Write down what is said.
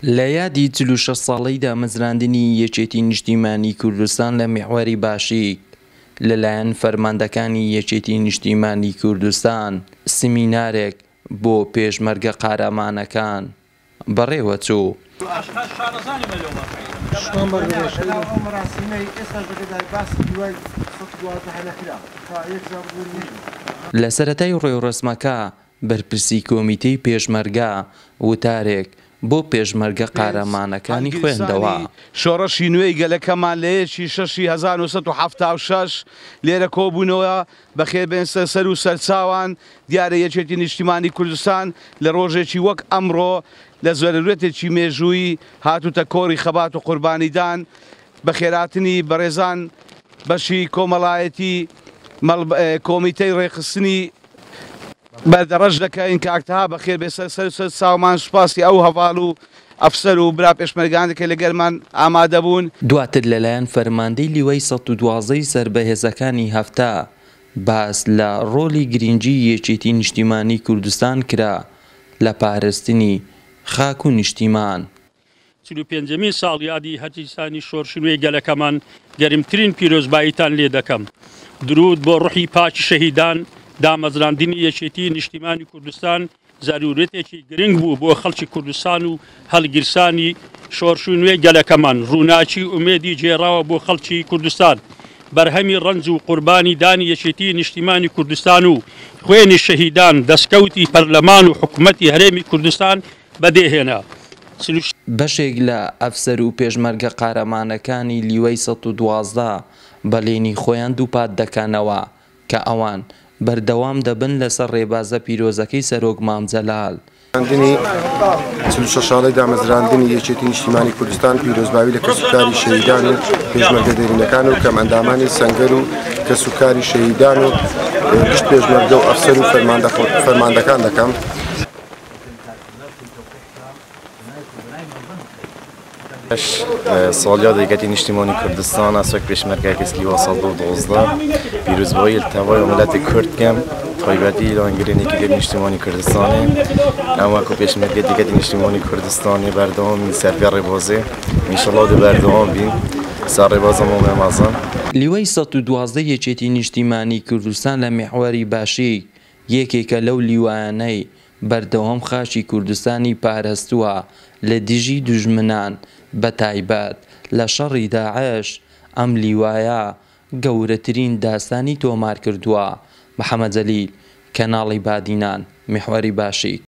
لە یادی 46 ساڵەی دامەزراندنی یەکێتی نیشتیمانی کوردستان لە میحوەری باشی لەلایەن فەرماندەکانی یەکێتی نیشتیمانی کوردستان سمینارێک بۆ پێشمەرگە قارەمانەکان بەڕێوەچوو. لە سەرەتای ڕێوەڕسمەکە بەرپرسی کۆمیتەی پێشمەرگە وتارێک بۆ پێشمەرگە قارەمانەکانی خوێندەوە. شۆڕەشی نوێی گەلەکەمان لە 1976 لێرە کۆبوونەوە بەخێربێن سەر و سەرچاوان دیارە یەکێتی نیشتیمانی کوردستان لە ڕۆژێکی وەک ئەمڕۆ لە زۆرەتێکی مێژووی هاتوتە کۆڕی خەبات و قوربانیدان بە خێراتنی بەڕێزان بەشی کۆمەڵایەتی کۆمیتەی ڕێخستنی بەردەڕەش دەکەین کاکتەها بەخێر بێ سەر چاومان سوپاسی ئەو هەواڵ و ئەفسەر و برا پێشمەرگانێکە لەگەرمان ئامادە بوون. دواتر لەلایەن فەرماندەی لیوەی 112 سەربەهێزەکانی هەفتە باس لە ڕۆلی گرنگی یەکێتی نیشتیمانی کوردستان کرا لە پاراستنی خاک و نیشتیمان. 45مین ساڵ یادی هەتیسانی شۆڕشنوێی گەلەکەمان گەرمترین پیرۆزباییتان لێ دەکەم. درود بۆ ڕوحی پاکی شەهیدان. دامەزراندنی یەکێتی نیشتیمانی کوردستان زەرورەتێکی گرنگ بوو بۆ خەڵکی کوردستان و هەڵگیرسانی شۆڕشنوێی گەلەکەمان. ڕووناچی ئومێدی جێراوە بۆ خەڵکی کوردستان. بەرهەمی ڕەنج و قوربانی دانی یەکێتی نیشتیمانی کوردستان و خوێنی شەهیدان دەستکەوتی پەرلەمان و حکوومەتی هەرێمی کوردستان بەدێهێنا. بەشێک لە ئەفسەر و پێشمەرگە قارەمانەکانی لیوەی 112 بەلێنی خۆیان دووپات دەکەنەوە کە ئەوان بەردەوام دەبن لەسەر ڕێبازە پیرۆزەکەی سەرۆک مامجەلال. 46 ساڵەی دامەزراندنی یەکێتی نیشتیمانی کوردستان پیرۆزباوی لە کەسوکاری شەهیدان و پێشمەرگە دێرینەکان و کەم ئەندامانی سەنگەر و کەسوکاری شەهیدان و گشت پێشمەرگە و ئەفسەر و فەرماندەکان دەکەم. ساڵیاد یەکێتی نیشتیمانی کوردستان ئەسۆک پێشمەرگەیەکی لیوە 112 پیرۆزبایی تەواوی وڵاتی کورد کەم تایبەتی ئیرانگرێنێکی لێ نیشتیمانی کوردستانی ئەمە کۆ پێشمەرگە یەکێتی نیشتیمانی کوردستانی بەردەوام سەرفێ ڕێبازێ ئینشەڵڵا بەردەوام بین سەر ڕێبازە مامەمازە. لیوەی 112 یەکێتی نیشتیمانی کوردستان لە میحوەری باشی یەکێکە لەو لیوانەی بەردەوام خاچی کوردستانی پاراستووە لە دژی دوژمنان بە تایبەت لە شەڕی داعش. ئەم لیوایە گەورەترین داستانی تۆمار کردووە. محەممەد جەلیل، کەناڵی بادینان، میحوەری باشی.